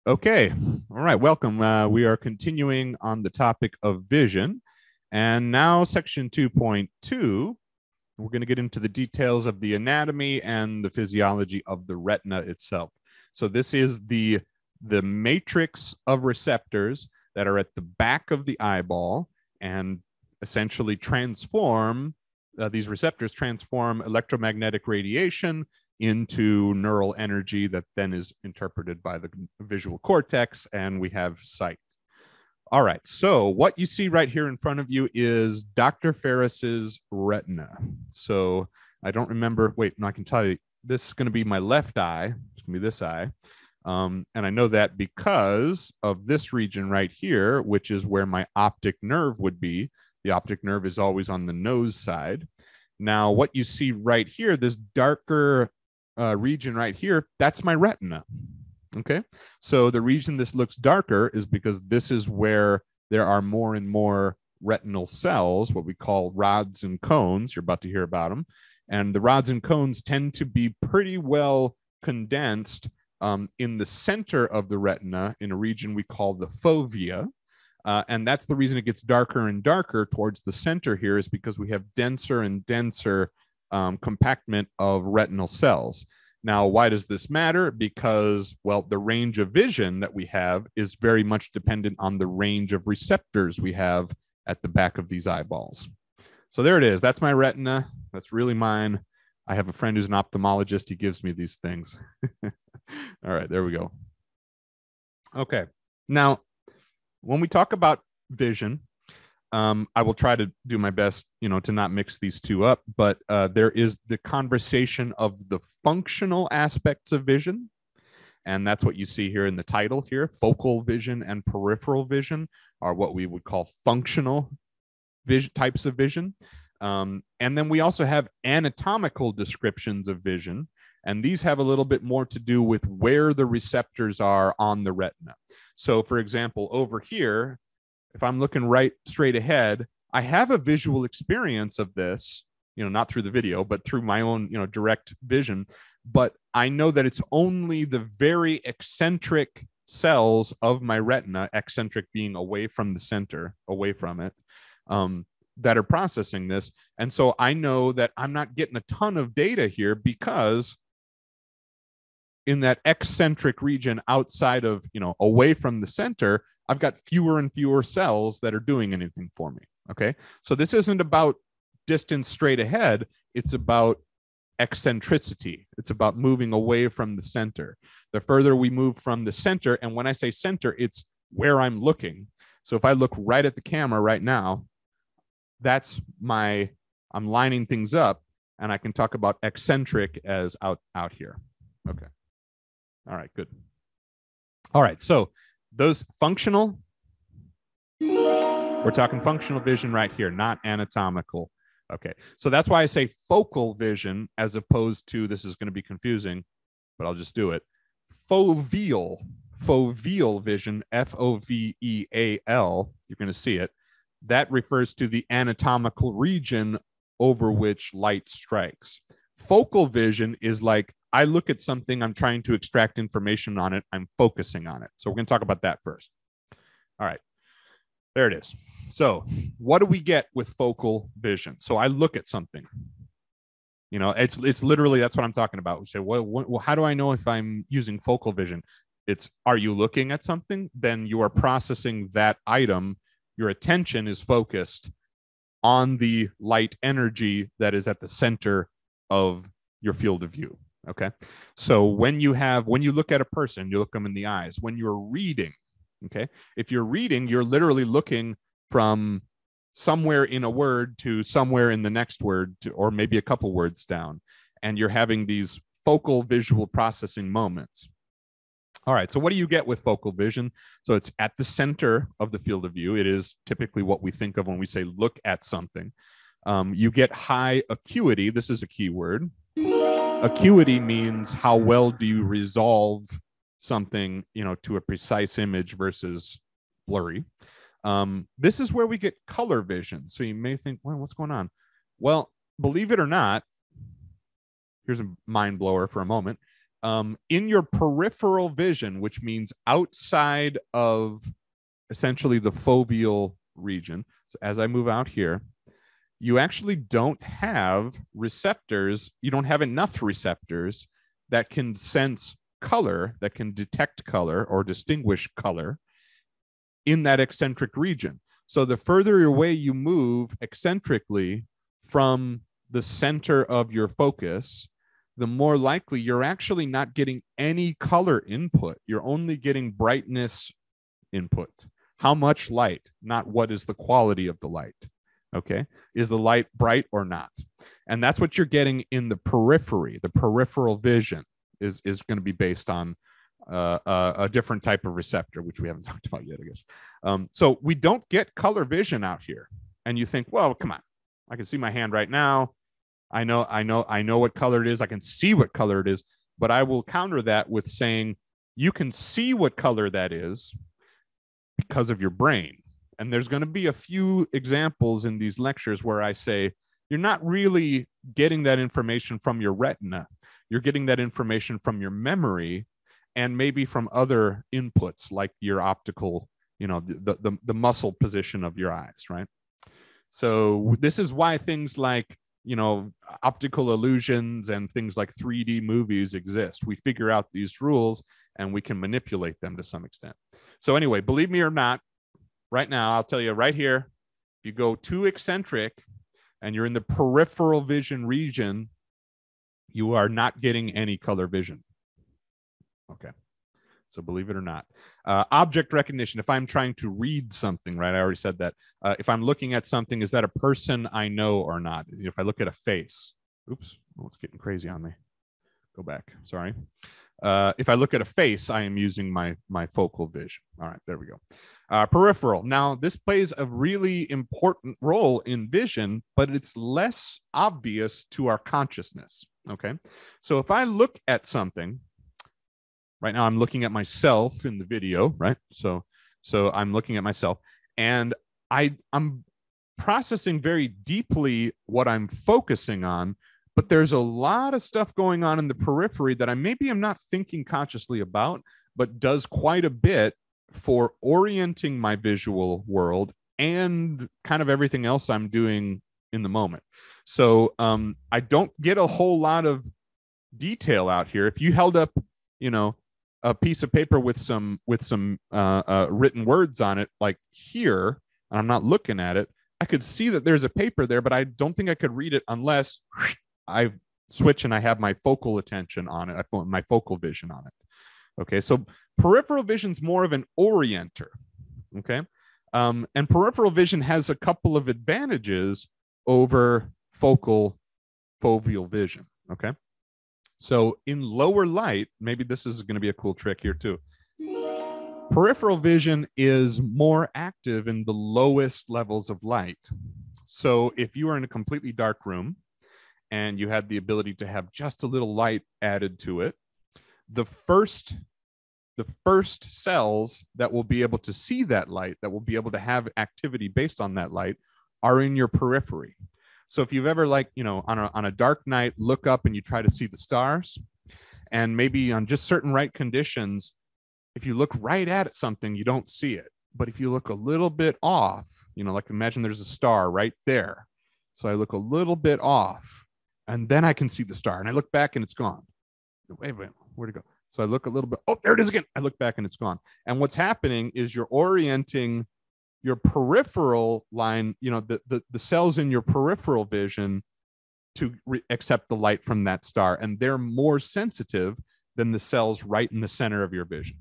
Okay, all right, welcome. We are continuing on the topic of vision. And now section 2.2, we're going to get into the details of the anatomy and the physiology of the retina itself. So this is the matrix of receptors that are at the back of the eyeball and essentially transform, these receptors transform electromagnetic radiation into neural energy that then is interpreted by the visual cortex, and we have sight. All right, so what you see right here in front of you is Dr. Ferris's retina. So I don't remember, wait, no, I can tell you, this is going to be my left eye. It's going to be this eye. And I know that because of this region right here, which is where my optic nerve would be. The optic nerve is always on the nose side. Now, what you see right here, this darker region right here, that's my retina. Okay, so the reason this looks darker is because this is where there are more and more retinal cells, what we call rods and cones. You're about to hear about them. And the rods and cones tend to be pretty well condensed in the center of the retina in a region we call the fovea. And that's the reason it gets darker and darker towards the center here, is because we have denser and denser compactment of retinal cells. Now, why does this matter? Because, well, the range of vision that we have is very much dependent on the range of receptors we have at the back of these eyeballs. So there it is. That's my retina. That's really mine. I have a friend who's an ophthalmologist. He gives me these things. All right, there we go. Okay. Now, when we talk about vision, I will try to do my best, to not mix these two up, but there is the conversation of the functional aspects of vision. And that's what you see here in the title here. Focal vision and peripheral vision are what we would call functional types of vision. And then we also have anatomical descriptions of vision. And these have a little bit more to do with where the receptors are on the retina. So, for example, over here, if I'm looking right straight ahead, I have a visual experience of this, not through the video, but through my own, direct vision. But I know that it's only the very eccentric cells of my retina, eccentric being away from the center, away from it, that are processing this. And so I know that I'm not getting a ton of data here because in that eccentric region outside of, away from the center, I've got fewer and fewer cells that are doing anything for me. Okay. So this isn't about distance straight ahead. It's about eccentricity. It's about moving away from the center. The further we move from the center, and when I say center, it's where I'm looking. So if I look right at the camera right now, I'm lining things up, and I can talk about eccentric as out here. Okay. All right, good. All right, so those functional, we're talking functional vision right here, not anatomical. Okay, so that's why I say focal vision as opposed to, this is going to be confusing, but I'll just do it. Foveal vision, F-O-V-E-A-L, you're going to see it. That refers to the anatomical region over which light strikes. Focal vision is like, I look at something, I'm trying to extract information on it, I'm focusing on it. So we're going to talk about that first. All right, there it is. So what do we get with focal vision? So I look at something. It's literally, that's what I'm talking about. We say, well, how do I know if I'm using focal vision? It's, are you looking at something? Then you are processing that item. Your attention is focused on the light energy that is at the center of your field of view. Okay. So when you look at a person, you look them in the eyes. When you're reading, okay, if you're reading, you're literally looking from somewhere in a word to somewhere in the next word, or maybe a couple words down, and you're having these focal visual processing moments. All right, so what do you get with focal vision? So it's at the center of the field of view. It is typically what we think of when we say look at something. You get high acuity. This is a key word. Acuity means how well do you resolve something, to a precise image versus blurry. This is where we get color vision. So you may think, well, what's going on? Well, believe it or not, here's a mind blower for a moment. In your peripheral vision, which means outside of essentially the foveal region, so as I move out here, you actually don't have receptors. You don't have enough receptors that can sense color, that can detect color or distinguish color in that eccentric region. So the further away you move eccentrically from the center of your focus, the more likely you're actually not getting any color input. You're only getting brightness input. How much light, not what is the quality of the light. Okay, is the light bright or not? And that's what you're getting in the periphery. The peripheral vision is going to be based on a different type of receptor, which we haven't talked about yet, I guess. So we don't get color vision out here. And you think, well, come on, I can see my hand right now. I know what color it is. I can see what color it is. But I will counter that with saying you can see what color that is because of your brain. And there's going to be a few examples in these lectures where I say, you're not really getting that information from your retina. You're getting that information from your memory and maybe from other inputs like your optical, the muscle position of your eyes, right? So this is why things like, optical illusions and things like 3D movies exist. We figure out these rules and we can manipulate them to some extent. So anyway, believe me or not, right now, I'll tell you right here, if you go too eccentric and you're in the peripheral vision region, you are not getting any color vision. Okay. So believe it or not. Object recognition, if I'm trying to read something, right? I already said that. If I'm looking at something, is that a person I know or not? If I look at a face, oops, oh, it's getting crazy on me. Go back, sorry. If I look at a face, I am using my focal vision. All right, there we go. Peripheral. Now, this plays a really important role in vision, but it's less obvious to our consciousness, okay? So if I look at something, right now I'm looking at myself in the video, right? So I'm looking at myself, and I'm processing very deeply what I'm focusing on, but there's a lot of stuff going on in the periphery that I'm not thinking consciously about, but does quite a bit for orienting my visual world and kind of everything else I'm doing in the moment. So I don't get a whole lot of detail out here. If you held up, a piece of paper with some written words on it, like here, and I'm not looking at it, I could see that there's a paper there, but I don't think I could read it unless I switch and I have my focal attention on it, my focal vision on it. Okay, so peripheral vision is more of an orienter. Okay, and peripheral vision has a couple of advantages over foveal vision. Okay, so in lower light, maybe this is going to be a cool trick here too. Peripheral vision is more active in the lowest levels of light. So if you are in a completely dark room and you had the ability to have just a little light added to it, the first cells that will be able to see that light, that will be able to have activity based on that light, are in your periphery. So if you've ever, on a dark night, look up and you try to see the stars, and maybe on just certain right conditions, if you look right at something, you don't see it. But if you look a little bit off, like imagine there's a star right there. So I look a little bit off, and then I can see the star, and I look back and it's gone. Wait, where'd it go? So I look a little bit, oh, there it is again. I look back and it's gone. And what's happening is you're orienting your peripheral line, the cells in your peripheral vision to accept the light from that star. And they're more sensitive than the cells right in the center of your vision.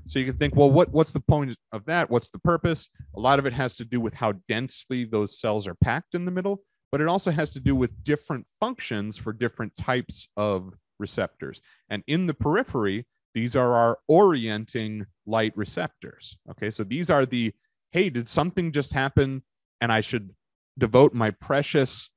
So you can think, well, what's the point of that? What's the purpose? A lot of it has to do with how densely those cells are packed in the middle, but it also has to do with different functions for different types of receptors. And in the periphery, these are our orienting light receptors. Okay, so these are the, hey, did something just happen and I should devote my precious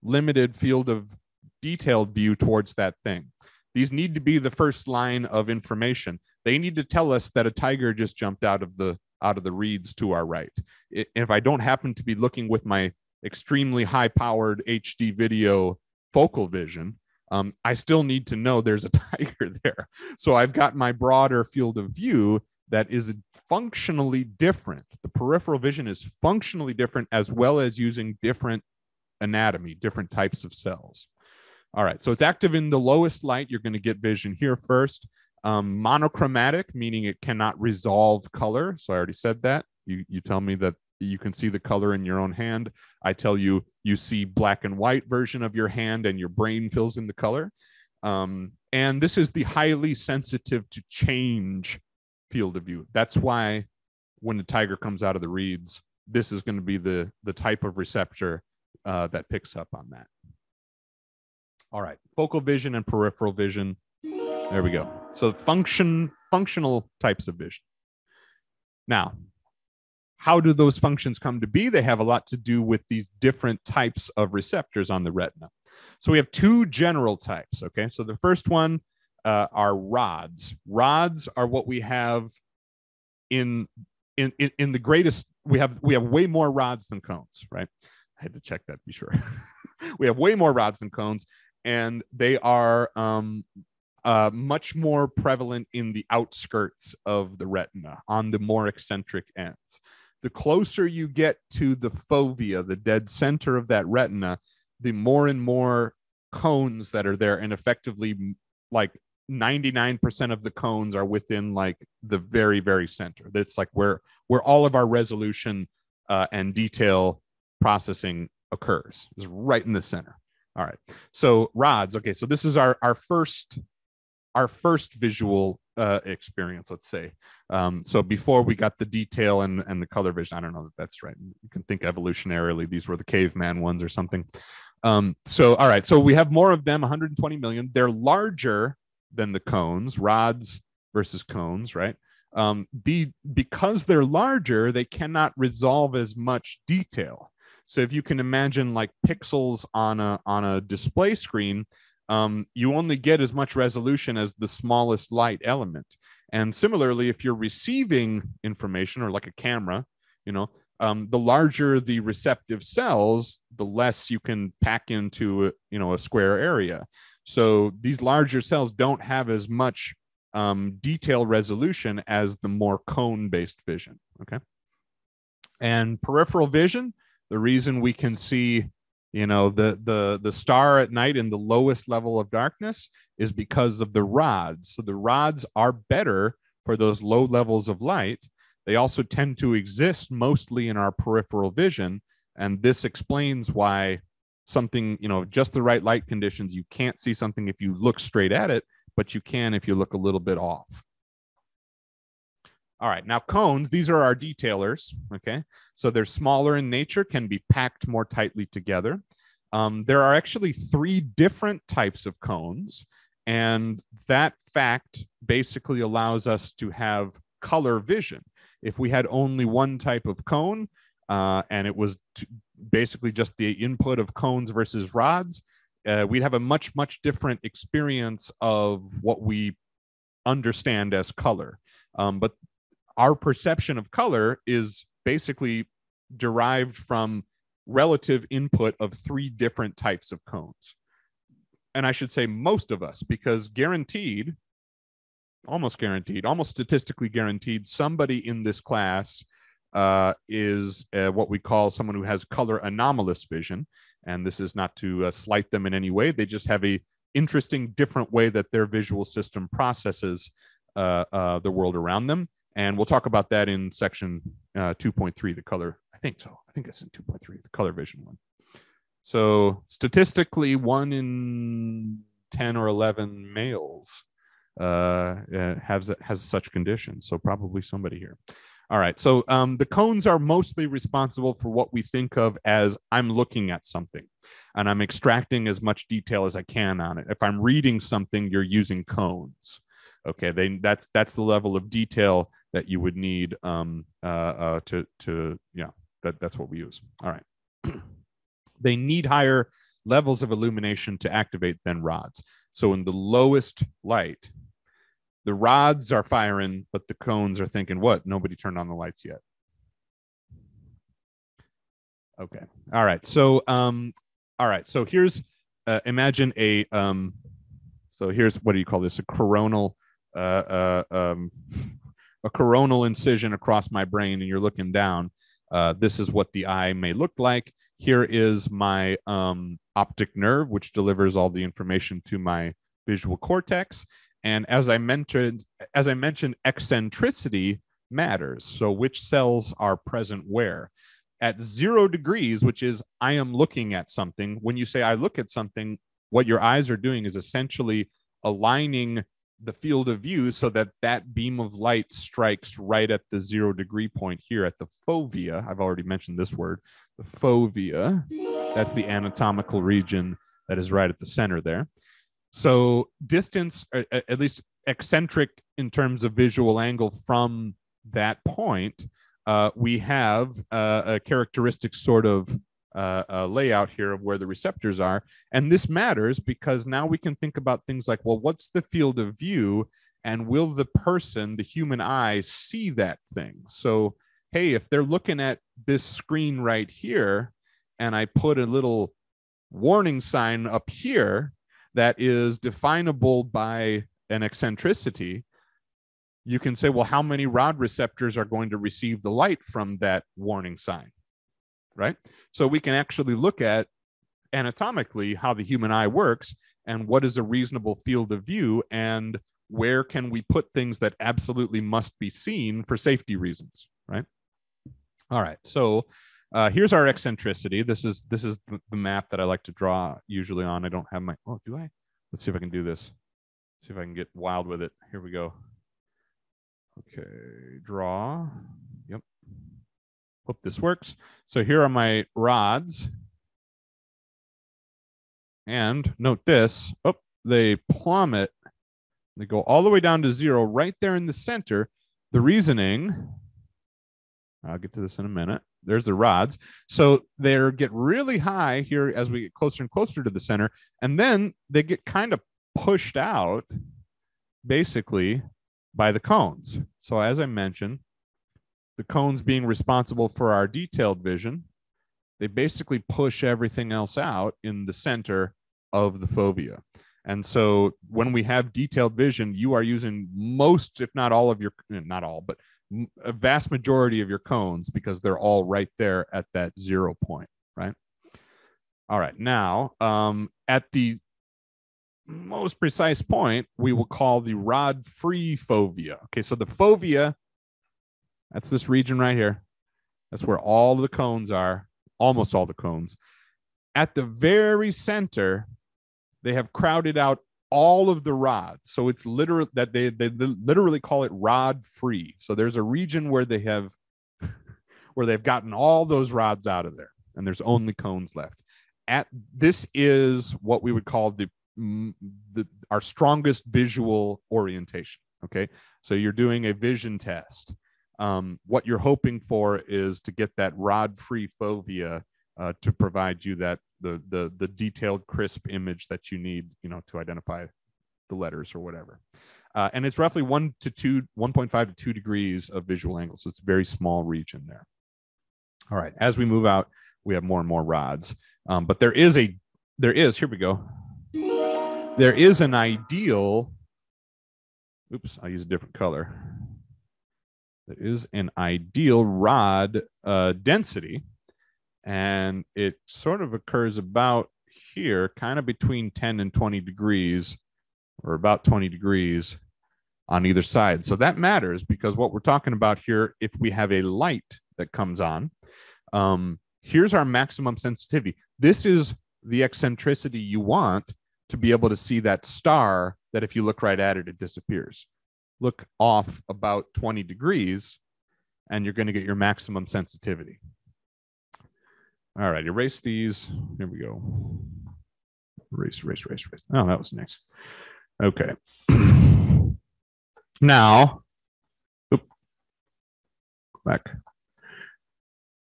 limited field of detailed view towards that thing. These need to be the first line of information. They need to tell us that a tiger just jumped out of the reeds to our right. If I don't happen to be looking with my extremely high-powered HD video focal vision, I still need to know there's a tiger there. So I've got my broader field of view that is functionally different. The peripheral vision is functionally different, as well as using different anatomy, different types of cells. All right, so it's active in the lowest light. You're going to get vision here first. Monochromatic, meaning it cannot resolve color. So I already said that. You tell me that you can see the color in your own hand. I tell you, you see black and white version of your hand and your brain fills in the color. And this is the highly sensitive to change field of view. That's why when the tiger comes out of the reeds, this is going to be the type of receptor that picks up on that. All right, focal vision and peripheral vision. There we go. So functional types of vision. Now, how do those functions come to be? They have a lot to do with these different types of receptors on the retina. So we have two general types, okay? So the first one are rods. Rods are what we have in the greatest, we have way more rods than cones, right? I had to check that to be sure. We have way more rods than cones, and they are much more prevalent in the outskirts of the retina, on the more eccentric ends. The closer you get to the fovea, the dead center of that retina, the more and more cones that are there, and effectively like 99% of the cones are within like the very, very center. That's like where all of our resolution and detail processing occurs, is right in the center. All right, so rods. Okay, so this is our first visual experience, let's say. So before we got the detail and the color vision, I don't know if that's right. You can think evolutionarily, these were the caveman ones or something. So, all right, so we have more of them, 120 million. They're larger than the cones, rods versus cones, right? Because they're larger, they cannot resolve as much detail. So if you can imagine like pixels on a display screen, you only get as much resolution as the smallest light element. And similarly, if you're receiving information, or like a camera, the larger the receptive cells, the less you can pack into a square area. So these larger cells don't have as much detail resolution as the more cone-based vision. Okay. And peripheral vision, the reason we can see the star at night in the lowest level of darkness is because of the rods. So the rods are better for those low levels of light. They also tend to exist mostly in our peripheral vision, and this explains why something, just the right light conditions, you can't see something if you look straight at it, but you can if you look a little bit off. All right, now cones, these are our detailers, okay? So they're smaller in nature, can be packed more tightly together. There are actually 3 different types of cones, and that fact basically allows us to have color vision. If we had only one type of cone, and it was basically just the input of cones versus rods, we'd have a much, much different experience of what we understand as color. But our perception of color is basically derived from relative input of 3 different types of cones. And I should say most of us, because guaranteed, almost statistically guaranteed, somebody in this class is what we call someone who has color anomalous vision. And this is not to slight them in any way. They just have a interesting, different way that their visual system processes the world around them. And we'll talk about that in section 2.3, the color. I think so. I think it's in 2.3, the color vision one. So statistically, 1 in 10 or 11 males has such condition. So probably somebody here. All right. So the cones are mostly responsible for what we think of as I'm looking at something and I'm extracting as much detail as I can on it. If I'm reading something, you're using cones. Okay, that's the level of detail that you would need that's what we use. All right. They need higher levels of illumination to activate than rods. So in the lowest light, the rods are firing, but the cones are thinking, what? Nobody turned on the lights yet. Okay. All right. So here's imagine a So here's, what do you call this? A coronal incision across my brain, and you're looking down. This is what the eye may look like. Here is my optic nerve, which delivers all the information to my visual cortex. And as I mentioned, eccentricity matters. So which cells are present where? At 0 degrees, which is I am looking at something. When you say I look at something, what your eyes are doing is essentially aligning the field of view so that that beam of light strikes right at the 0 degree point here at the fovea. I've already mentioned this word, the fovea. That's the anatomical region that is right at the center there. So distance, at least eccentric in terms of visual angle from that point, we have a characteristic sort of layout here of where the receptors are. And this matters because now we can think about things like, well, what's the field of view? And will the person, the human eye, see that thing? So, hey, if they're looking at this screen right here, and I put a little warning sign up here that is definable by an eccentricity, you can say, well, how many rod receptors are going to receive the light from that warning sign? Right? So we can actually look at anatomically how the human eye works and what is a reasonable field of view and where can we put things that absolutely must be seen for safety reasons, right? All right, so here's our eccentricity. This is the map that I like to draw usually on. I don't have my, oh, do I? Let's see if I can do this. See if I can get wild with it. Here we go. Okay, draw. Yep. Hope this works. So here are my rods. And note this. Oh, they plummet. They go all the way down to 0 right there in the center. The reasoning, I'll get to this in a minute. There's the rods. So they get really high here as we get closer and closer to the center. And then they get kind of pushed out, basically, by the cones. So as I mentioned, the cones being responsible for our detailed vision, they basically push everything else out in the center of the fovea. And so when we have detailed vision, you are using most, if not all of your, not all, but a vast majority of your cones because they're all right there at that 0 point, right? All right, now at the most precise point, we will call the rod-free fovea. Okay, so the fovea, that's this region right here. That's where all the cones are, almost all the cones. At the very center, they have crowded out all of the rods. So it's literally that they literally call it rod-free. So there's a region where they have where they've gotten all those rods out of there, and there's only cones left. This is what we would call our strongest visual orientation. Okay, so you're doing a vision test. What you're hoping for is to get that rod-free fovea to provide you that the detailed, crisp image that you need, to identify the letters or whatever. And it's roughly 1.5 to 2 degrees of visual angle. So it's a very small region there. All right, as we move out, we have more and more rods. But here we go. There is an ideal, oops, I'll use a different color. There is an ideal rod density, and it sort of occurs about here, kind of between 10 and 20 degrees, or about 20 degrees on either side. So that matters because what we're talking about here, if we have a light that comes on, here's our maximum sensitivity. This is the eccentricity you want to be able to see that star that if you look right at it, it disappears. Look off about 20 degrees and you're going to get your maximum sensitivity. All right, erase these. Here we go. Erase. Oh, that was nice. Okay. Now, back.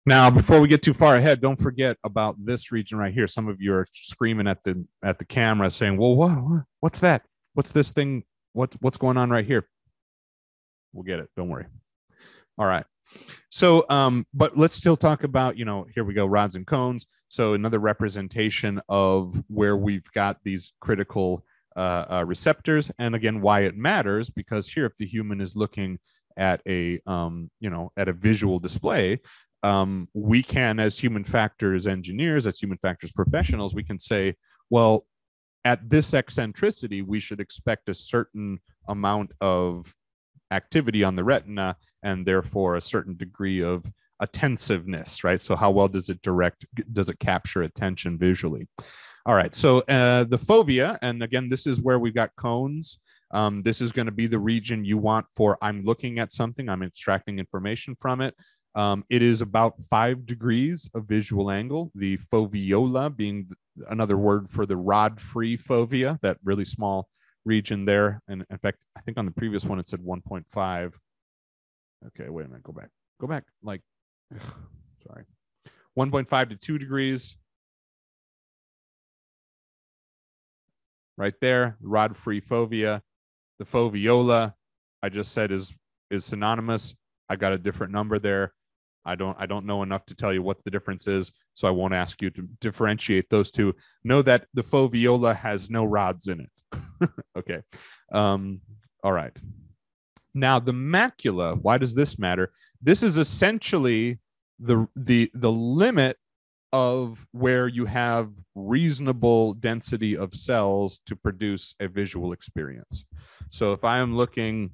Now, before we get too far ahead, don't forget about this region right here. Some of you are screaming at the camera saying, well, what's that? What's this thing? What's going on right here? We'll get it. Don't worry. All right. So, but let's still talk about, here we go, rods and cones. So another representation of where we've got these critical receptors. And again, why it matters, because here, if the human is looking at a at a visual display, we can, as human factors engineers, as human factors professionals, we can say, well, at this eccentricity, we should expect a certain amount of activity on the retina, and therefore a certain degree of attentiveness, right? So how well does it capture attention visually? All right, so the fovea, and again, this is where we've got cones. This is going to be the region you want for, I'm looking at something, I'm extracting information from it. It is about 5 degrees of visual angle, the foveola being another word for the rod-free fovea, that really small region there. And in fact, I think on the previous one, it said 1.5. Okay, wait a minute, go back, like, sorry, 1.5 to 2 degrees. Right there, rod-free fovea. The foveola, I just said is synonymous. I got a different number there. I don't know enough to tell you what the difference is, so I won't ask you to differentiate those two. Know that the foveola has no rods in it. Okay. All right. Now the macula, why does this matter? This is essentially the limit of where you have reasonable density of cells to produce a visual experience. So if I am looking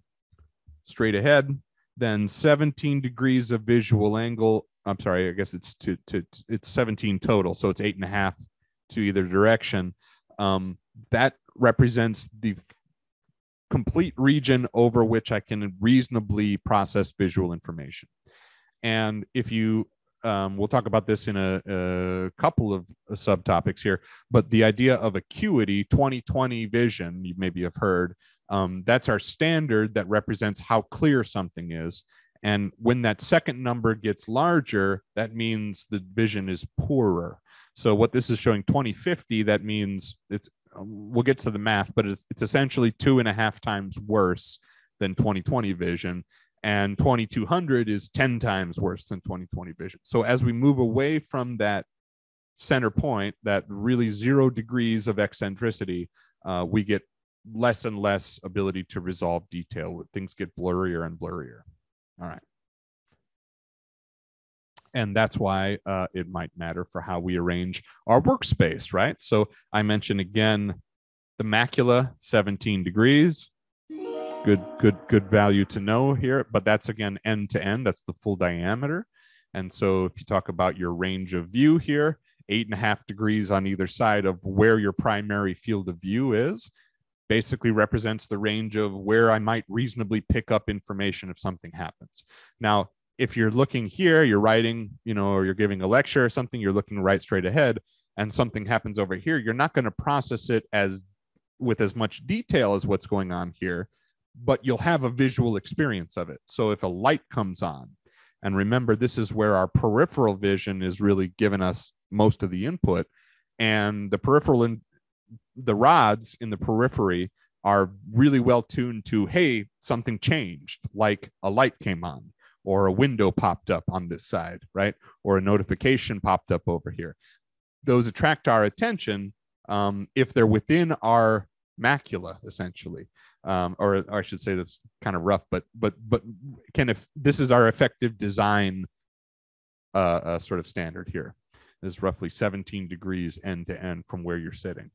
straight ahead, then 17 degrees of visual angle, I'm sorry, I guess it's it's 17 total, so it's 8.5 to either direction. That represents the complete region over which I can reasonably process visual information. And if you we'll talk about this in a couple of subtopics here, but the idea of acuity, 20/20 vision, you maybe have heard, that's our standard that represents how clear something is. And when that second number gets larger, that means the vision is poorer. So what this is showing, 20/50, that means it's, we'll get to the math, but it's essentially 2.5 times worse than 20/20 vision. And 2200 is 10 times worse than 20/20 vision. So as we move away from that center point, that really 0 degrees of eccentricity, we get less and less ability to resolve detail. Things get blurrier and blurrier. All right. And that's why it might matter for how we arrange our workspace, right? So I mentioned again, the macula, 17 degrees. Good value to know here, but that's again end to end, that's the full diameter. And so if you talk about your range of view here, 8.5 degrees on either side of where your primary field of view is, basically represents the range of where I might reasonably pick up information if something happens. Now, if you're looking here, you're writing, or you're giving a lecture or something, you're looking right straight ahead, and something happens over here, you're not going to process it with as much detail as what's going on here, but you'll have a visual experience of it. So if a light comes on, and remember, this is where our peripheral vision is really giving us most of the input, and the rods in the periphery are really well tuned to, hey, something changed, like a light came on, or a window popped up on this side, right? Or a notification popped up over here. Those attract our attention if they're within our macula, essentially. Or I should say, that's kind of rough, but if this is our effective design sort of standard here, is roughly 17 degrees end to end from where you're sitting.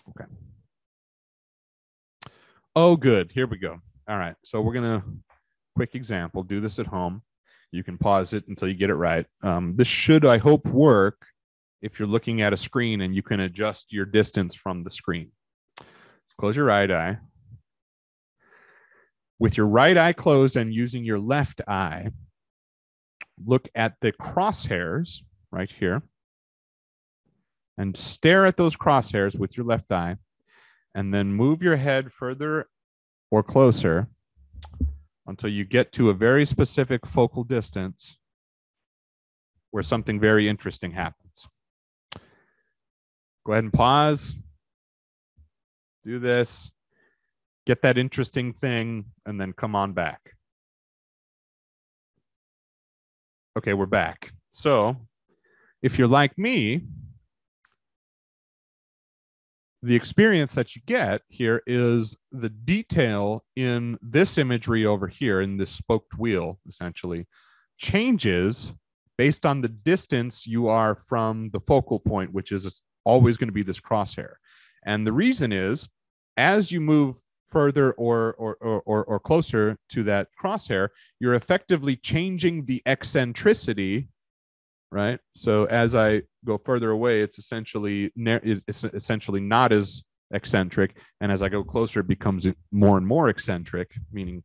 Okay. Oh, good. Here we go. All right. So we're gonna quick example. Do this at home. You can pause it until you get it right. This should, I hope, work if you're looking at a screen and you can adjust your distance from the screen. Close your right eye. With your right eye closed and using your left eye, look at the crosshairs right here and stare at those crosshairs with your left eye, and then move your head further or closer until you get to a very specific focal distance where something very interesting happens. Go ahead and pause. Do this, get that interesting thing, and then come on back. Okay, we're back. So if you're like me, the experience that you get here is the detail in this imagery over here in this spoked wheel essentially changes based on the distance you are from the focal point, which is always going to be this crosshair. And the reason is, as you move further or closer to that crosshair, you're effectively changing the eccentricity, right? So as I go further away, it's essentially not as eccentric, and as I go closer, it becomes more and more eccentric, meaning,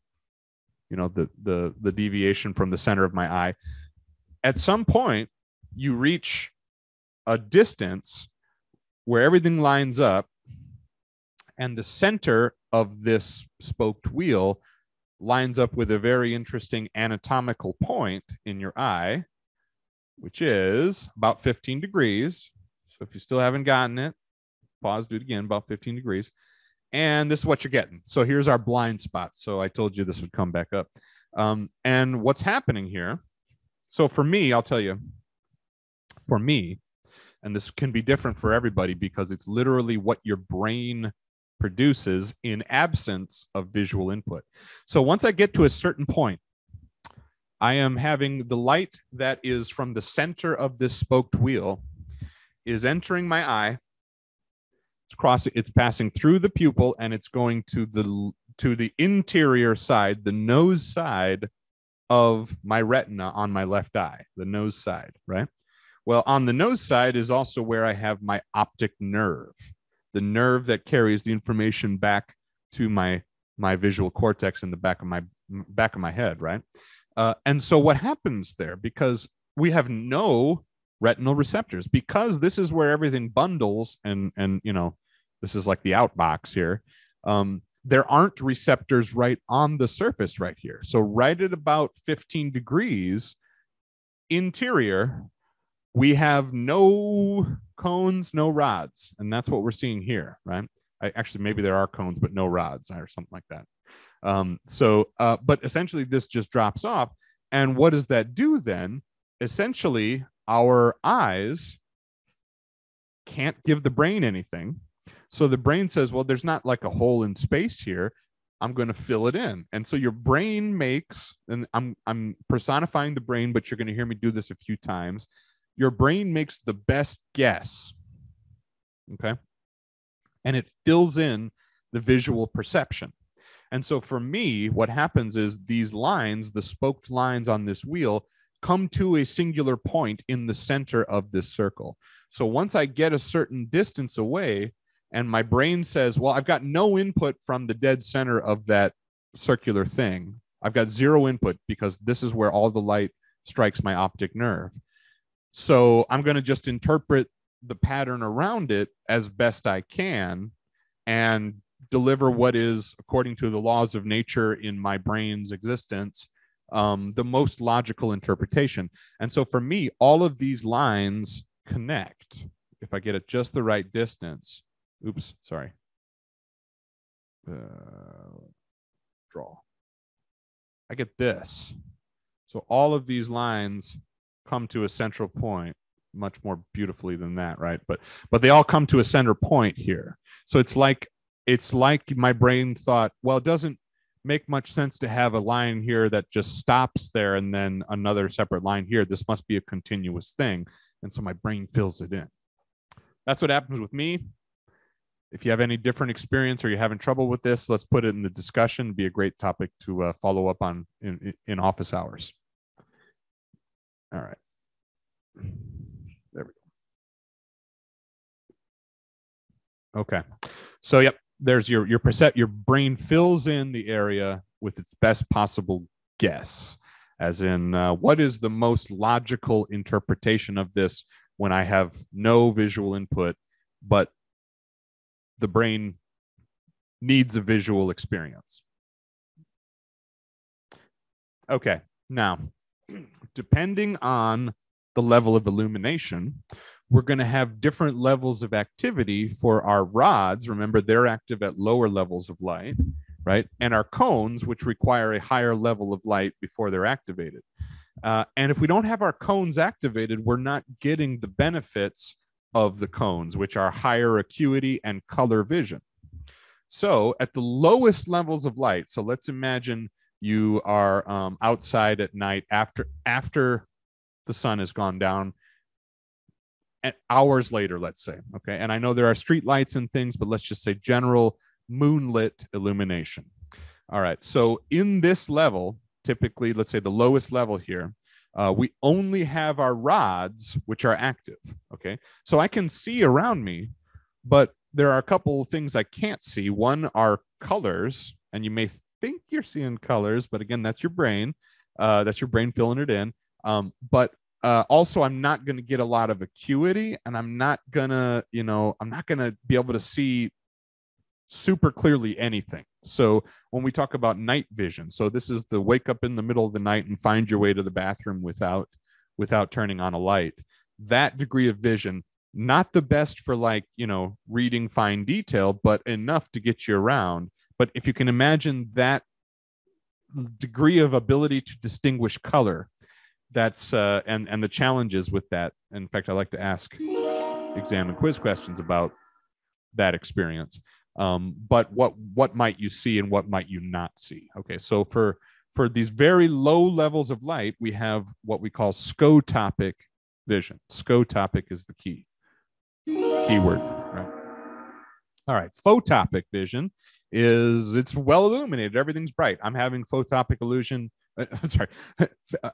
you know, the deviation from the center of my eye. At some point, you reach a distance where everything lines up, and the center of this spoked wheel lines up with a very interesting anatomical point in your eye, which is about 15 degrees. So if you still haven't gotten it, pause, do it again, about 15 degrees. And this is what you're getting. So here's our blind spot. So I told you this would come back up. And what's happening here, so for me, I'll tell you, for me, and this can be different for everybody because it's literally what your brain produces in absence of visual input. So once I get to a certain point, I am having the light that is from the center of this spoked wheel is entering my eye. It's passing through the pupil, and it's going to the interior side, the nose side of my retina on my left eye, the nose side, right? Well, on the nose side is also where I have my optic nerve, the nerve that carries the information back to my visual cortex in the back of my head, right? And so what happens there, because we have no retinal receptors, because this is where everything bundles, and you know, this is like the outbox here. There aren't receptors right on the surface right here. So right at about 15 degrees interior, we have no cones, no rods. And that's what we're seeing here, right? Actually, maybe there are cones, but no rods or something like that. But essentially this just drops off. And what does that do then? Essentially, our eyes can't give the brain anything. So the brain says, well, there's not like a hole in space here. I'm going to fill it in. And so your brain makes, and I'm personifying the brain, but you're going to hear me do this a few times. Your brain makes the best guess. Okay. And it fills in the visual perception. And so for me, what happens is these lines, the spoked lines on this wheel, come to a singular point in the center of this circle. So once I get a certain distance away, and my brain says, well, I've got no input from the dead center of that circular thing. I've got zero input because this is where all the light strikes my optic nerve. So I'm going to just interpret the pattern around it as best I can and deliver what is, according to the laws of nature in my brain's existence, the most logical interpretation. And so for me, all of these lines connect if I get it just the right distance. Oops, sorry. Draw. I get this. So all of these lines come to a central point, much more beautifully than that, right? But they all come to a center point here. So it's like my brain thought, well, it doesn't make much sense to have a line here that just stops there and then another separate line here. This must be a continuous thing. And so my brain fills it in. That's what happens with me. If you have any different experience or you're having trouble with this, let's put it in the discussion. It'd be a great topic to follow up on in office hours. All right. There we go. Okay. So, yep, there's your brain fills in the area with its best possible guess, as in what is the most logical interpretation of this when I have no visual input, but the brain needs a visual experience. Okay, now, depending on the level of illumination, we're going to have different levels of activity for our rods. Remember, they're active at lower levels of light, right? And our cones, which require a higher level of light before they're activated. And if we don't have our cones activated, we're not getting the benefits of the cones, which are higher acuity and color vision. So at the lowest levels of light, so let's imagine you are outside at night after the sun has gone down, and hours later, let's say, okay? And I know there are street lights and things, but let's just say general moonlit illumination. All right, so in this level, typically, let's say the lowest level here, we only have our rods, which are active, okay? So I can see around me, but there are a couple of things I can't see. One are colors, and you may think you're seeing colors, but again, that's your brain. That's your brain filling it in. But also, I'm not going to get a lot of acuity, and I'm not going to, I'm not going to be able to see super clearly anything. So when we talk about night vision, so this is the wake up in the middle of the night and find your way to the bathroom without turning on a light. That degree of vision, not the best for reading fine detail, but enough to get you around. But if you can imagine that degree of ability to distinguish color, that's and the challenges with that. In fact, I like to ask exam and quiz questions about that experience. But what might you see and what might you not see? Okay, so for these very low levels of light, we have what we call scotopic vision. Scotopic is the keyword, right? All right, photopic vision it's well illuminated. Everything's bright. I'm having photopic illusion. Sorry,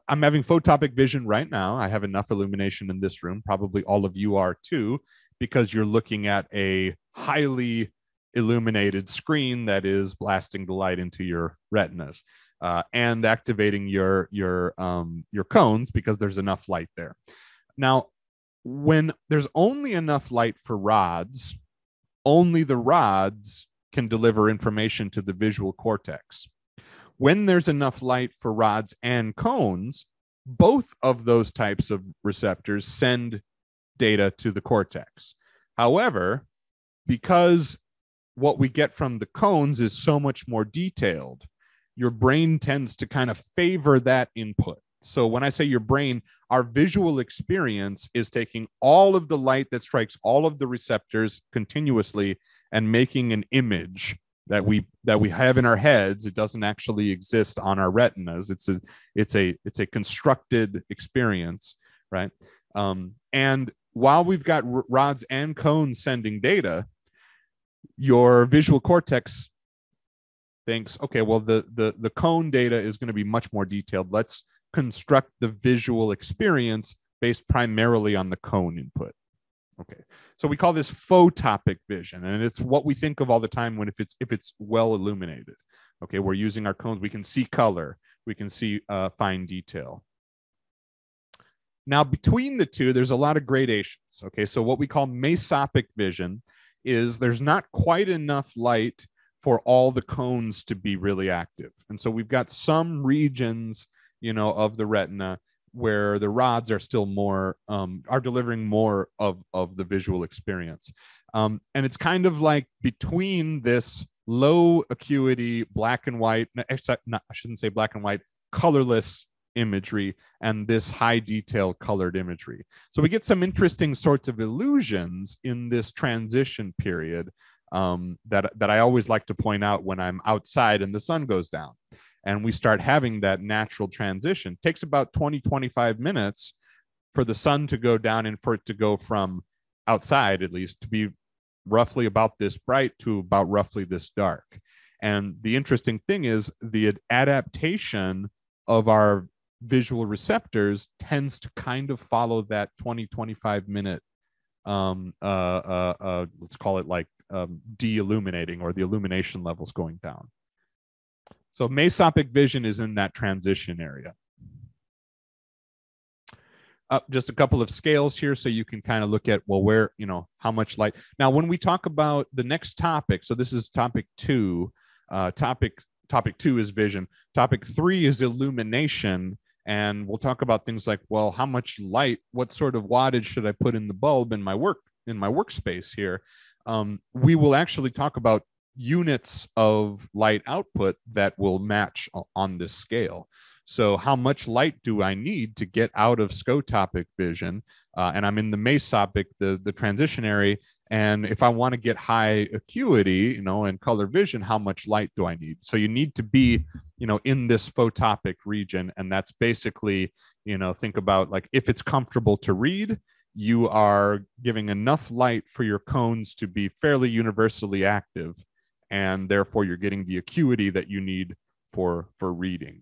I'm having photopic vision right now. I have enough illumination in this room. Probably all of you are too, because you're looking at a highly illuminated screen that is blasting the light into your retinas and activating your cones because there's enough light there. Now, when there's only enough light for rods, only the rods can deliver information to the visual cortex. When there's enough light for rods and cones, both of those types of receptors send data to the cortex. However, because what we get from the cones is so much more detailed, your brain tends to kind of favor that input. So when I say your brain, our visual experience is taking all of the light that strikes all of the receptors continuously and making an image that we have in our heads. It doesn't actually exist on our retinas. It's a constructed experience, right? And while we've got rods and cones sending data, your visual cortex thinks, okay, well, the cone data is going to be much more detailed. Let's construct the visual experience based primarily on the cone input. Okay, so we call this photopic vision, and it's what we think of all the time when if it's well illuminated. Okay, we're using our cones. We can see color. We can see fine detail. Now, between the two, there's a lot of gradations. Okay, so what we call mesopic vision is there's not quite enough light for all the cones to be really active, and so we've got some regions, of the retina where the rods are still more are delivering more of the visual experience, and it's kind of like between this low acuity black and white, I shouldn't say black and white, colorless imagery and this high detail colored imagery. So we get some interesting sorts of illusions in this transition period that I always like to point out when I'm outside and the sun goes down. And we start having that natural transition. It takes about 20-25 minutes for the sun to go down and for it to go from outside, at least, to be roughly about this bright to about roughly this dark. And the interesting thing is the adaptation of our visual receptors tends to kind of follow that 20-25 minute, let's call it like de-illuminating, or the illumination levels going down. So mesopic vision is in that transition area. Just a couple of scales here so you can kind of look at, well, where, how much light. Now, when we talk about the next topic, so this is topic 2, topic 2 is vision. Topic 3 is illumination. And we'll talk about things like, well, how much light, what sort of wattage should I put in the bulb in my workspace here? We will actually talk about units of light output that will match on this scale. So how much light do I need to get out of scotopic vision? And I'm in the mesopic, the transitionary. And if I want to get high acuity, and color vision, how much light do I need? So you need to be, in this photopic region. And that's basically, think about like if it's comfortable to read, you are giving enough light for your cones to be fairly universally active. And therefore you're getting the acuity that you need for reading.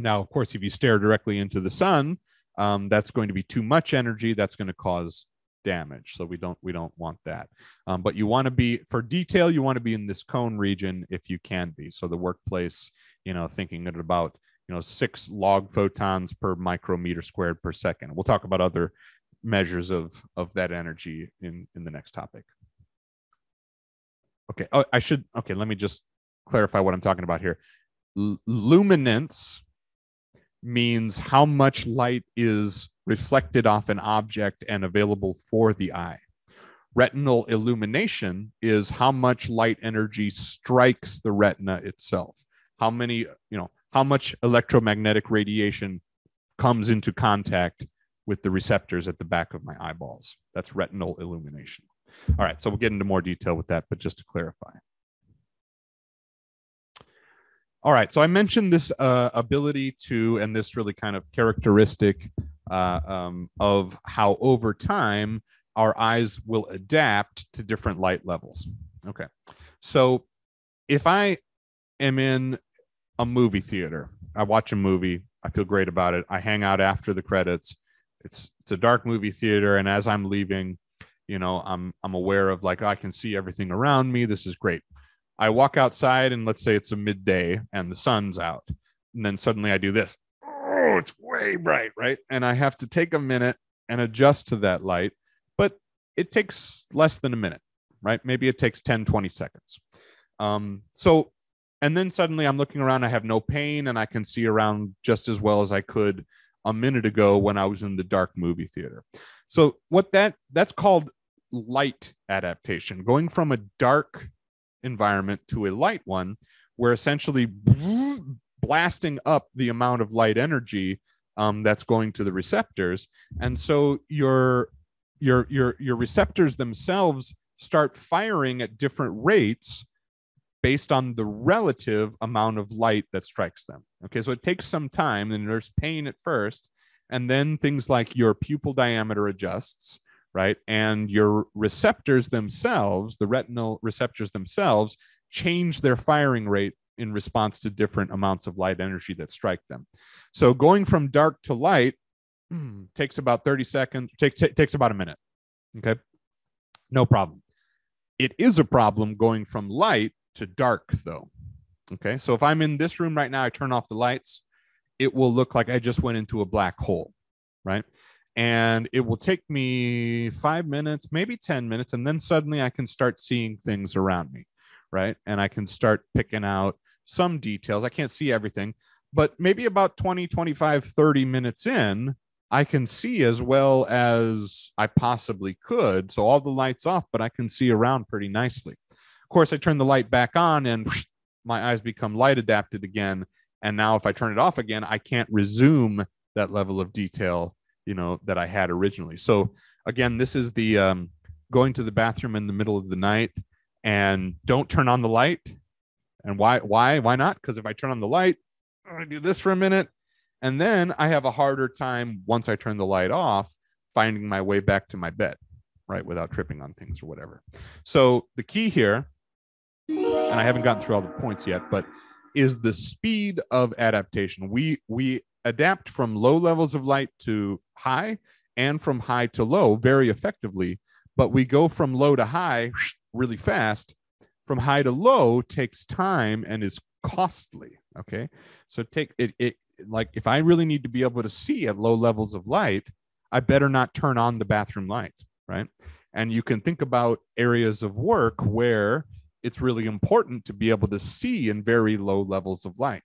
Now, of course, if you stare directly into the sun, that's going to be too much energy. That's going to cause damage. So we don't want that. But you want to be, for detail, you want to be in this cone region if you can be. So the workplace, thinking at about 6 log photons per micrometer squared per second. We'll talk about other measures of that energy in the next topic. Okay. Oh, let me just clarify what I'm talking about here. Luminance means how much light is reflected off an object and available for the eye. Retinal illumination is how much light energy strikes the retina itself. How much electromagnetic radiation comes into contact with the receptors at the back of my eyeballs. That's retinal illumination. All right, so we'll get into more detail with that, but just to clarify. All right, so I mentioned this ability to, and this really kind of characteristic of how over time our eyes will adapt to different light levels. Okay, so if I am in a movie theater, I watch a movie, I feel great about it, I hang out after the credits, it's a dark movie theater, and as I'm leaving, I'm aware of like, I can see everything around me, this is great. I walk outside and let's say it's a midday and the sun's out. And then suddenly I do this. Oh, it's way bright, right? And I have to take a minute and adjust to that light. But it takes less than a minute, right? Maybe it takes 10, 20 seconds. And then suddenly I'm looking around, I have no pain and I can see around just as well as I could a minute ago when I was in the dark movie theater. So that's called light adaptation, going from a dark environment to a light one, where essentially blasting up the amount of light energy that's going to the receptors, and so your receptors themselves start firing at different rates based on the relative amount of light that strikes them. Okay, so it takes some time, and there's pain at first, and then things like your pupil diameter adjusts, right? And your receptors themselves, the retinal receptors themselves, change their firing rate in response to different amounts of light energy that strike them. So going from dark to light takes about 30 seconds, takes about a minute. Okay, no problem. It is a problem going from light to dark though. Okay, so if I'm in this room right now, I turn off the lights, it will look like I just went into a black hole, right? And it will take me 5 minutes, maybe 10 minutes, and then suddenly I can start seeing things around me, right? And I can start picking out some details. I can't see everything, but maybe about 20, 25, 30 minutes in, I can see as well as I possibly could. So all the lights off, but I can see around pretty nicely. Of course, I turn the light back on and my eyes become light adapted again. And now if I turn it off again, I can't resume that level of detail that I had originally. So again, this is the going to the bathroom in the middle of the night and don't turn on the light. And why not? Because if I turn on the light, I'm going to do this for a minute. And then I have a harder time once I turn the light off, finding my way back to my bed, right? Without tripping on things or whatever. So the key here, and I haven't gotten through all the points yet, but is the speed of adaptation. We adapt from low levels of light to high and from high to low very effectively, but we go from low to high really fast. From high to low takes time and is costly. Okay, so take it like if I really need to be able to see at low levels of light, I better not turn on the bathroom light, right? And you can think about areas of work where it's really important to be able to see in very low levels of light,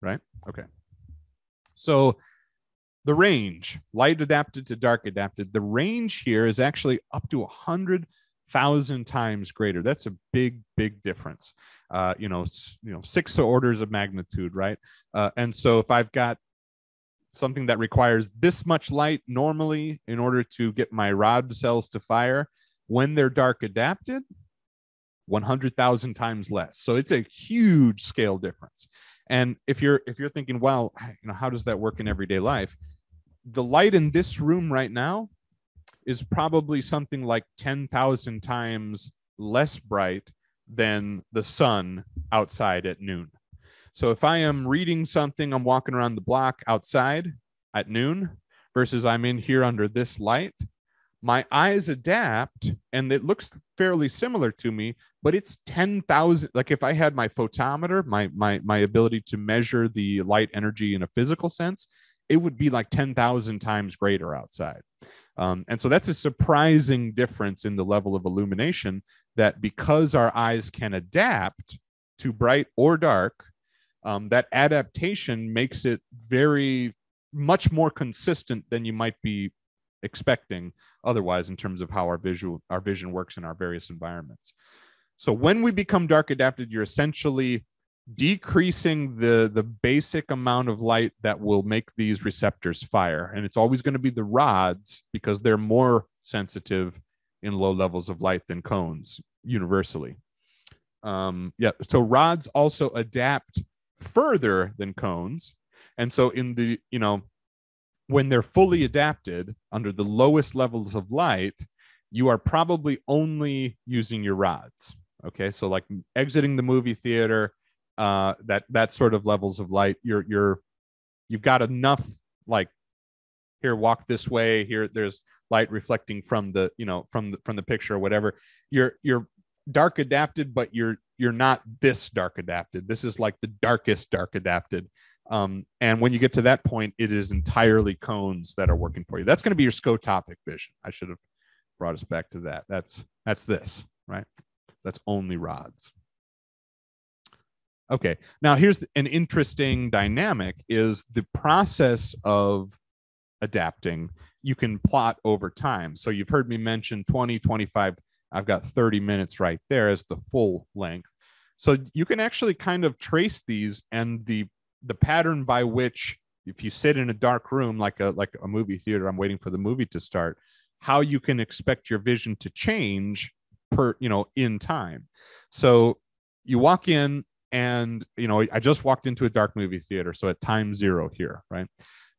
right? Okay. So the range, light adapted to dark adapted, the range here is actually up to 100,000 times greater. That's a big, big difference. 6 orders of magnitude, right? And so if I've got something that requires this much light normally in order to get my rod cells to fire, when they're dark adapted, 100,000 times less. So it's a huge scale difference. And if you're thinking, well, how does that work in everyday life? The light in this room right now is probably something like 10,000 times less bright than the sun outside at noon. So if I am reading something, I'm walking around the block outside at noon versus I'm in here under this light, my eyes adapt and it looks fairly similar to me, but it's 10,000. Like if I had my photometer, my ability to measure the light energy in a physical sense, it would be like 10,000 times greater outside. And so that's a surprising difference in the level of illumination, that because our eyes can adapt to bright or dark, that adaptation makes it very much more consistent than you might be expecting otherwise in terms of how our vision works in our various environments. So when we become dark adapted, you're essentially decreasing the basic amount of light that will make these receptors fire. And it's always going to be the rods because they're more sensitive in low levels of light than cones universally. So rods also adapt further than cones. And so in the, when they're fully adapted under the lowest levels of light, you are probably only using your rods. Okay, so like exiting the movie theater, that sort of levels of light, you've got enough, like, here, walk this way, here there's light reflecting from the from the picture or whatever. You're dark adapted, but you're not this dark adapted. This is like the darkest dark adapted. And when you get to that point, it is entirely cones that are working for you. That's going to be your scotopic vision. I should have brought us back to that. That's this, right? That's only rods. Okay, now here's an interesting dynamic, is the process of adapting you can plot over time. So you've heard me mention 20, 25, I've got 30 minutes right there as the full length. So you can actually kind of trace these, and the pattern by which, if you sit in a dark room like a movie theater, I'm waiting for the movie to start, how you can expect your vision to change in time. So you walk in, and I just walked into a dark movie theater, so at time 0 here, right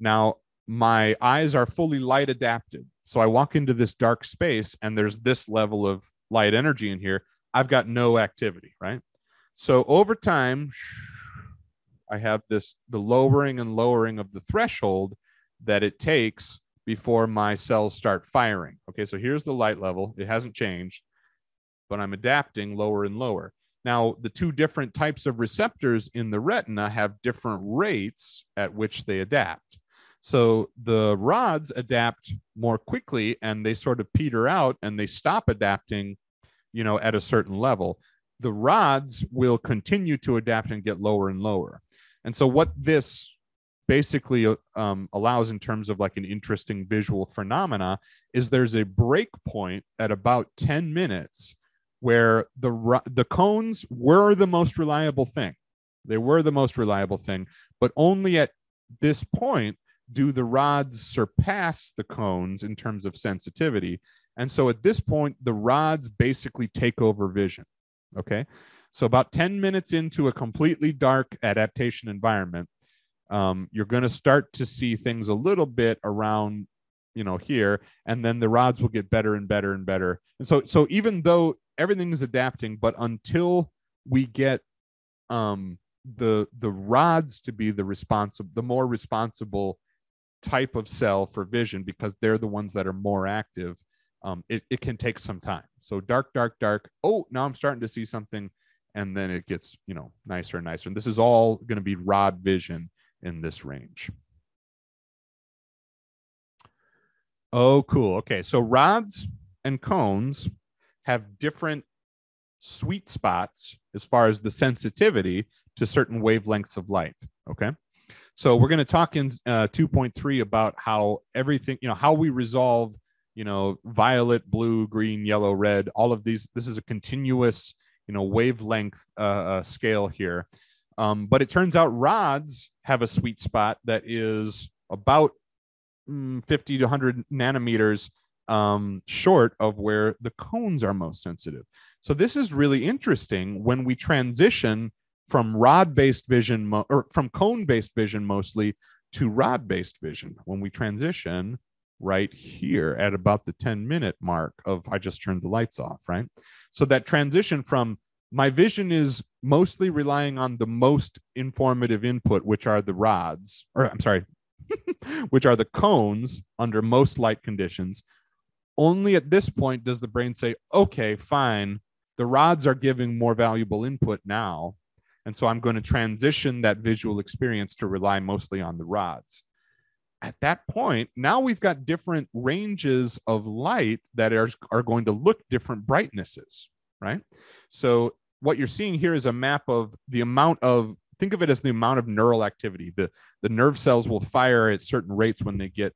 now my eyes are fully light adapted. So I walk into this dark space and there's this level of light energy in here. I've got no activity, right? So over time, I have the lowering and lowering of the threshold that it takes before my cells start firing. Okay, so here's the light level. It hasn't changed, but I'm adapting lower and lower. Now, the two different types of receptors in the retina have different rates at which they adapt. So the rods adapt more quickly and they sort of peter out and they stop adapting, at a certain level. The rods will continue to adapt and get lower and lower. And so what this basically allows in terms of like an interesting visual phenomena is there's a break point at about 10 minutes where the cones were the most reliable thing. They were the most reliable thing, but only at this point do the rods surpass the cones in terms of sensitivity. And so at this point, the rods basically take over vision. Okay. So about 10 minutes into a completely dark adaptation environment, you're going to start to see things a little bit around, here, and then the rods will get better and better and better. And so even though everything is adapting, but until we get the rods to be the more responsible type of cell for vision, because they're the ones that are more active, it can take some time. So dark, dark, dark. Oh, now I'm starting to see something, and then it gets nicer and nicer. And this is all going to be rod vision in this range. Oh, cool. Okay, so rods and cones have different sweet spots as far as the sensitivity to certain wavelengths of light. Okay. So we're going to talk in 2.3 about how everything, how we resolve, violet, blue, green, yellow, red, all of these. This is a continuous, wavelength scale here. But it turns out rods have a sweet spot that is about 50 to 100 nanometers short of where the cones are most sensitive. So this is really interesting when we transition from rod-based vision, or from cone-based vision mostly, to rod-based vision. When we transition right here at about the 10-minute mark of I just turned the lights off, right? So that transition from my vision is mostly relying on the most informative input, which are the rods, or I'm sorry, which are the cones under most light conditions. Only at this point does the brain say, okay, fine, the rods are giving more valuable input now. And so I'm going to transition that visual experience to rely mostly on the rods. At that point, now we've got different ranges of light that are going to look different brightnesses, right? So what you're seeing here is a map of the amount of, think of it as the amount of neural activity. The nerve cells will fire at certain rates when they get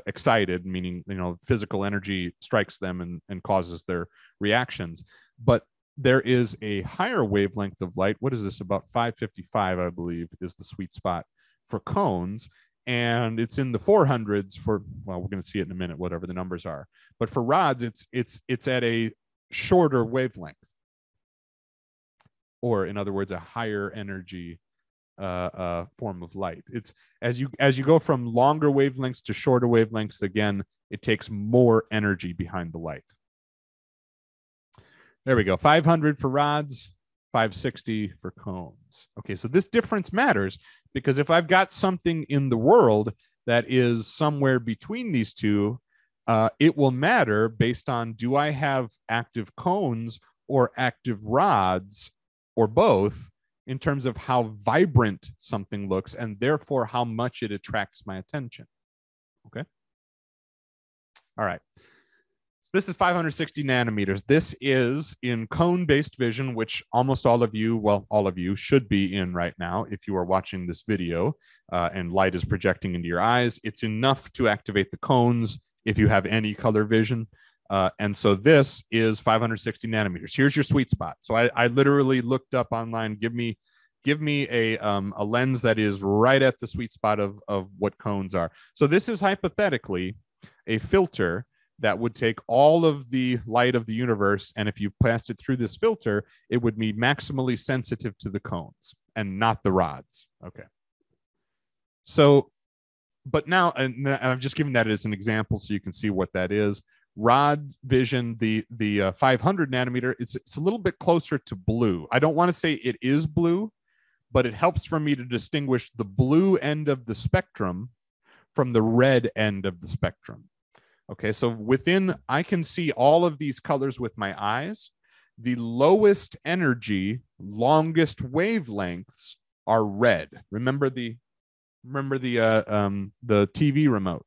excited, meaning physical energy strikes them and causes their reactions. But there is a higher wavelength of light. What is this? About 555, I believe, is the sweet spot for cones, and it's in the 400s for, well, we're going to see it in a minute, whatever the numbers are. But for rods, it's at a shorter wavelength, or in other words, a higher energy form of light. It's as you go from longer wavelengths to shorter wavelengths, again, it takes more energy behind the light. There we go. 500 for rods, 560 for cones. Okay, so this difference matters because if I've got something in the world that is somewhere between these two, it will matter based on, do I have active cones or active rods or both, in terms of how vibrant something looks and therefore how much it attracts my attention. Okay. All right. This is 560 nanometers. This is in cone-based vision, which almost all of you, well, all of you should be in right now if you are watching this video and light is projecting into your eyes. It's enough to activate the cones if you have any color vision. And so this is 560 nanometers. Here's your sweet spot. So I literally looked up online, give me a lens that is right at the sweet spot of what cones are. So this is hypothetically a filter that would take all of the light of the universe, and if you passed it through this filter, it would be maximally sensitive to the cones and not the rods. Okay. So, but now, and I'm just giving that as an example so you can see what that is. Rod vision, the 500 nanometer, it's a little bit closer to blue. I don't want to say it is blue, but it helps for me to distinguish the blue end of the spectrum from the red end of the spectrum. Okay, so I can see all of these colors with my eyes. The lowest energy, longest wavelengths are red. Remember the TV remote.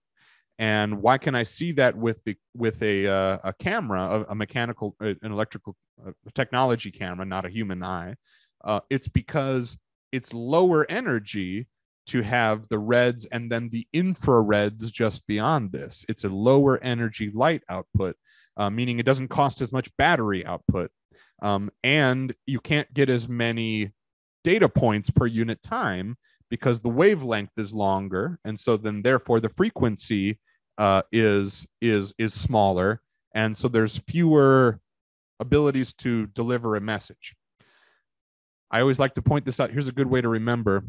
And why can I see that with a camera, an electrical technology camera, not a human eye? It's because it's lower energy to have the reds and then the infrareds just beyond this. It's a lower energy light output, meaning it doesn't cost as much battery output. And you can't get as many data points per unit time because the wavelength is longer. And so then therefore the frequency is smaller. And so there's fewer abilities to deliver a message. I always like to point this out. Here's a good way to remember.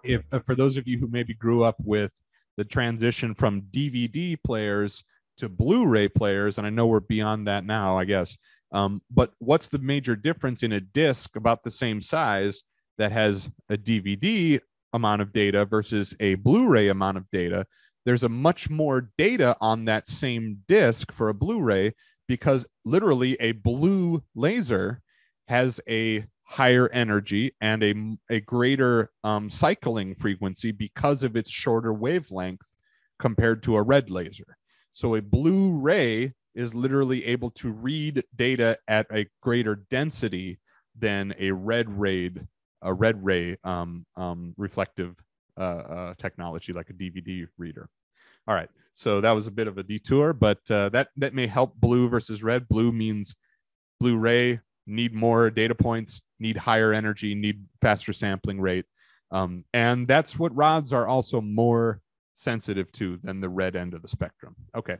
If for those of you who maybe grew up with the transition from DVD players to Blu-ray players, and I know we're beyond that now, I guess, but what's the major difference in a disc about the same size that has a DVD amount of data versus a Blu-ray amount of data? There's a much more data on that same disc for a Blu-ray because literally a blue laser has a higher energy and a greater cycling frequency because of its shorter wavelength compared to a red laser. So a Blu-ray is literally able to read data at a greater density than a red ray reflective technology like a DVD reader. All right, so that was a bit of a detour, but that may help blue versus red. Blue means Blu-ray need more data points, need higher energy, need faster sampling rate. And that's what rods are also more sensitive to than the red end of the spectrum. Okay.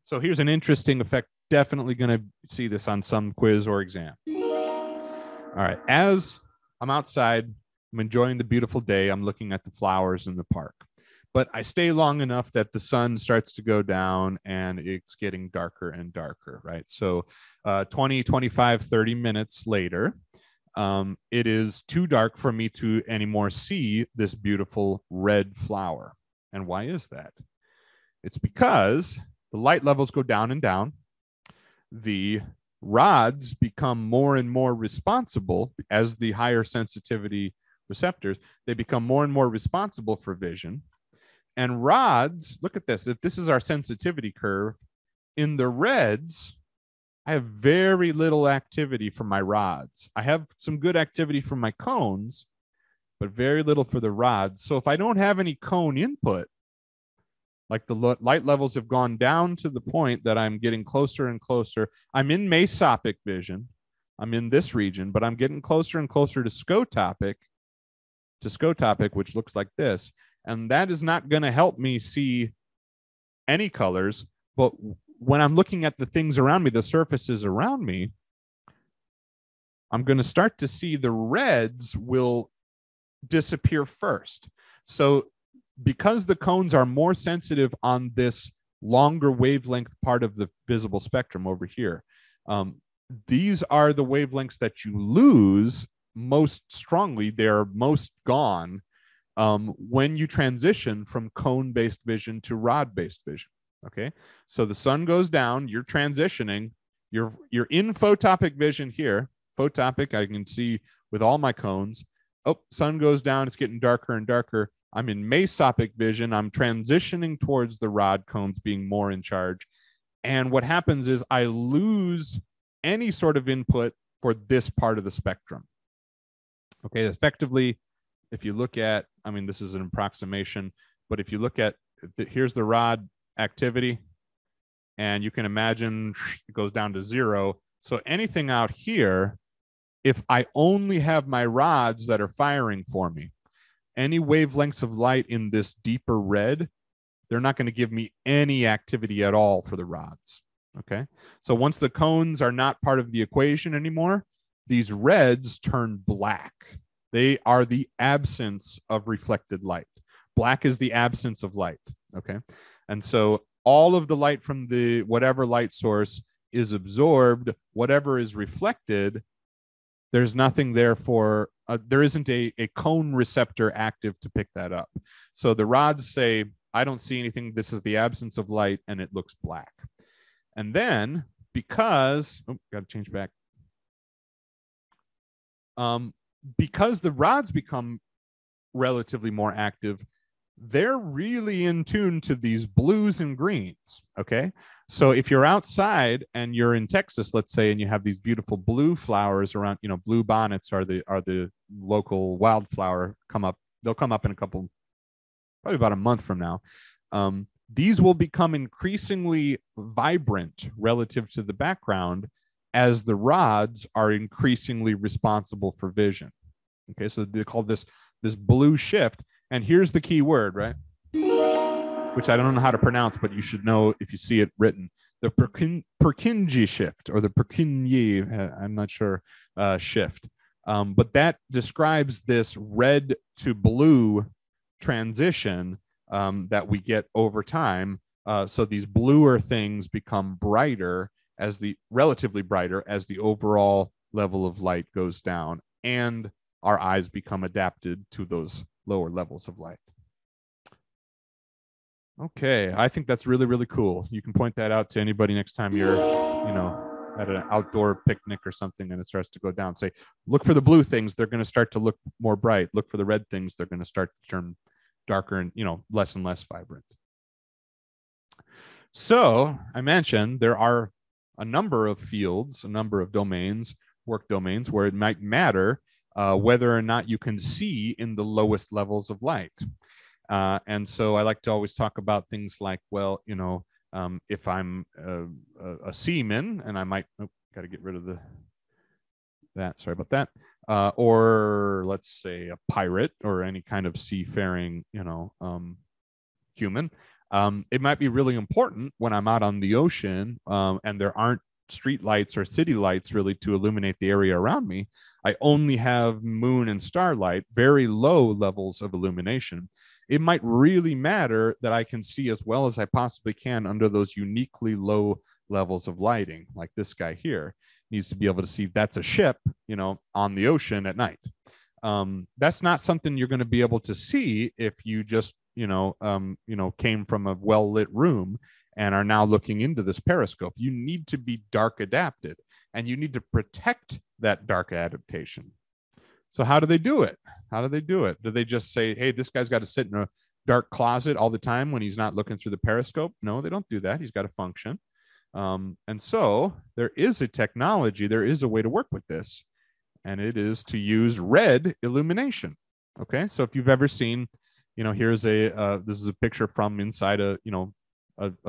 So here's an interesting effect. Definitely going to see this on some quiz or exam. All right. As I'm outside, I'm enjoying the beautiful day. I'm looking at the flowers in the park. But I stay long enough that the sun starts to go down and it's getting darker and darker, right? So 20, 25, 30 minutes later, it is too dark for me to anymore see this beautiful red flower. And why is that? It's because the light levels go down and down. The rods become more and more responsible as the higher sensitivity receptors. They become more and more responsible for vision. And rods, look at this. If this is our sensitivity curve, in the reds, I have very little activity from my rods. I have some good activity from my cones, but very little for the rods. So if I don't have any cone input, like the light levels have gone down to the point that I'm getting closer and closer. I'm in mesopic vision. I'm in this region, but I'm getting closer and closer to scotopic, which looks like this. And that is not going to help me see any colors. But when I'm looking at the things around me, the surfaces around me, I'm going to start to see the reds will disappear first. So because the cones are more sensitive on this longer wavelength part of the visible spectrum over here, these are the wavelengths that you lose most strongly. They're most gone when you transition from cone-based vision to rod-based vision. Okay, so the sun goes down, you're transitioning, you're in photopic vision here. Photopic, I can see with all my cones. Oh, sun goes down, it's getting darker and darker. I'm in mesopic vision. I'm transitioning towards the rod cones being more in charge. And what happens is I lose any sort of input for this part of the spectrum. Okay, effectively, if you look at, I mean, this is an approximation, but if you look at, here's the rod activity, and you can imagine it goes down to 0. So anything out here, if I only have my rods that are firing for me, any wavelengths of light in this deeper red, they're not going to give me any activity at all for the rods. Okay, so once the cones are not part of the equation anymore, these reds turn black. They are the absence of reflected light. Black is the absence of light. Okay, and so all of the light from the whatever light source is absorbed, whatever is reflected, there's nothing there for, there isn't a cone receptor active to pick that up. So the rods say, I don't see anything. This is the absence of light, and it looks black. And then because, got to change back. Because the rods become relatively more active, they're really in tune to these blues and greens. Okay, so if you're outside and you're in Texas, let's say, and you have these beautiful blue flowers around, you know, blue bonnets are the local wildflower come up. They'll come up in a couple, probably about a month from now. These will become increasingly vibrant relative to the background as the rods are increasingly responsible for vision. Okay, so they call this blue shift. And here's the key word, right? Which I don't know how to pronounce, but you should know if you see it written. The Purkinje shift, or the Purkinje, I'm not sure, shift. But that describes this red to blue transition that we get over time. So these bluer things become brighter, relatively brighter, as the overall level of light goes down, and our eyes become adapted to those lower levels of light. Okay, I think that's really, really cool. You can point that out to anybody next time you're, you know, at an outdoor picnic or something and it starts to go down. Say, look for the blue things, they're going to start to look more bright. Look for the red things, they're going to start to turn darker and, you know, less and less vibrant. So I mentioned there are a number of fields, a number of domains, work domains, where it might matter whether or not you can see in the lowest levels of light. And so I like to always talk about things like, well, you know, If I'm a seaman, and I might, got to get rid of that. Sorry about that. Or let's say a pirate or any kind of seafaring, human. It might be really important when I'm out on the ocean and there aren't street lights or city lights really to illuminate the area around me. I only have moon and starlight, very low levels of illumination. It might really matter that I can see as well as I possibly can under those uniquely low levels of lighting, like this guy here needs to be able to see that's a ship, on the ocean at night. That's not something you're going to be able to see if you just, came from a well-lit room and are now looking into this periscope. You need to be dark adapted, and you need to protect that dark adaptation. So how do they do it? Do they just say, hey, this guy's got to sit in a dark closet all the time when he's not looking through the periscope? No, they don't do that. He's got to function. And so there is a technology, there is a way to work with this, and it is to use red illumination. Okay, so if you've ever seen, here's this is a picture from inside a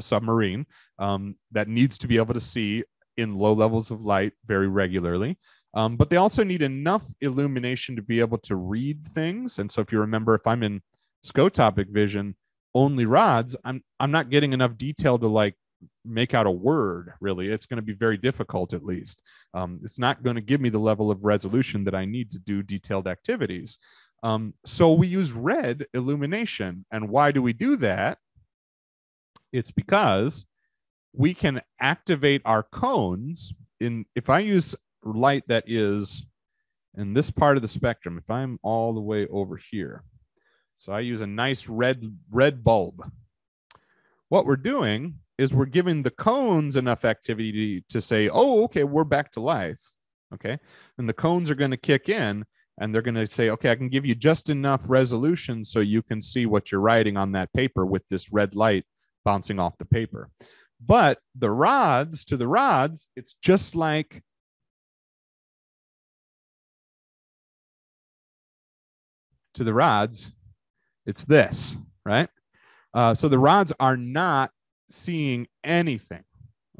submarine that needs to be able to see in low levels of light very regularly. But they also need enough illumination to be able to read things. And so if you remember, if I'm in scotopic vision only rods, I'm not getting enough detail to make out a word, really. It's going to be very difficult, at least. It's not going to give me the level of resolution that I need to do detailed activities. So we use red illumination. And why do we do that? It's because we can activate our cones if I use light that is in this part of the spectrum, if I'm all the way over here. So I use a nice red bulb. What we're doing is we're giving the cones enough activity to say, oh, okay, we're back to life. Okay. And the cones are going to kick in and they're going to say, okay, I can give you just enough resolution so you can see what you're writing on that paper with this red light bouncing off the paper. But to the rods, it's just like to the rods, it's this, right? So the rods are not seeing anything,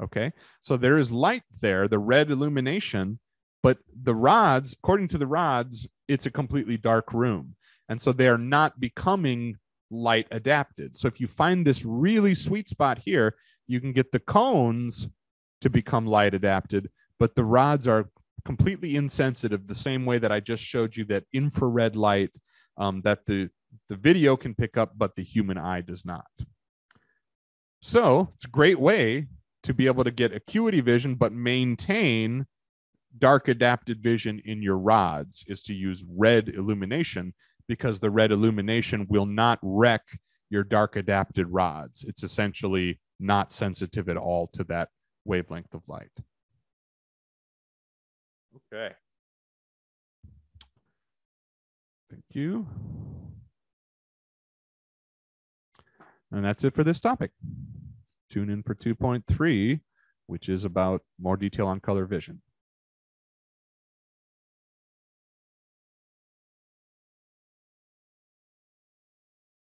okay? So there is light there, the red illumination, but the rods, according to the rods, it's a completely dark room. And so they are not becoming light adapted. So if you find this really sweet spot here, you can get the cones to become light adapted, but the rods are completely insensitive, the same way that I just showed you that infrared light that the video can pick up, but the human eye does not. So it's a great way to be able to get acuity vision, but maintain dark adapted vision in your rods, is to use red illumination, because the red illumination will not wreck your dark adapted rods. It's essentially not sensitive at all to that wavelength of light. Okay. Thank you. And that's it for this topic. Tune in for 2.3, which is about more detail on color vision.